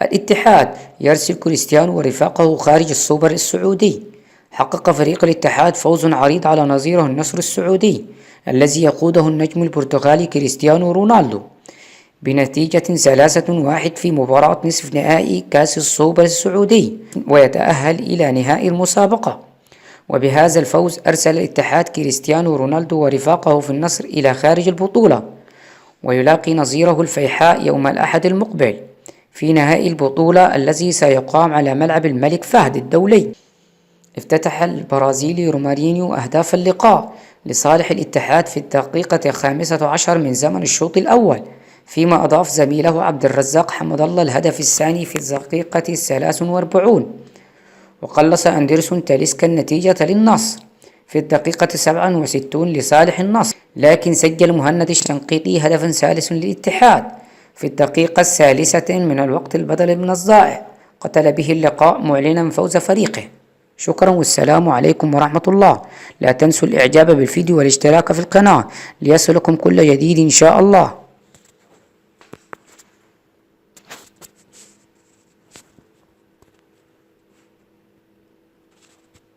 الاتحاد يرسل كريستيانو ورفاقه خارج السوبر السعودي. حقق فريق الاتحاد فوز عريض على نظيره النصر السعودي الذي يقوده النجم البرتغالي كريستيانو رونالدو بنتيجة 3-1 في مباراة نصف نهائي كأس السوبر السعودي، ويتأهل إلى نهائي المسابقة. وبهذا الفوز أرسل الاتحاد كريستيانو رونالدو ورفاقه في النصر إلى خارج البطولة، ويلاقي نظيره الفيحاء يوم الأحد المقبل في نهائي البطولة الذي سيقام على ملعب الملك فهد الدولي. افتتح البرازيلي رومارينيو أهداف اللقاء لصالح الاتحاد في الدقيقة 15 من زمن الشوط الأول، فيما أضاف زميله عبد الرزاق حمد الله الهدف الثاني في الدقيقة 43. وقلص أندرسون تاليسكا النتيجة للنصر في الدقيقة 67 لصالح النصر، لكن سجل مهند الشنقيطي هدفا ثالثا للاتحاد في الدقيقة 3 من الوقت البدل من الضائع، قتل به اللقاء معلنا فوز فريقه. شكرا والسلام عليكم ورحمة الله. لا تنسوا الإعجاب بالفيديو والاشتراك في القناة ليصلكم كل جديد إن شاء الله.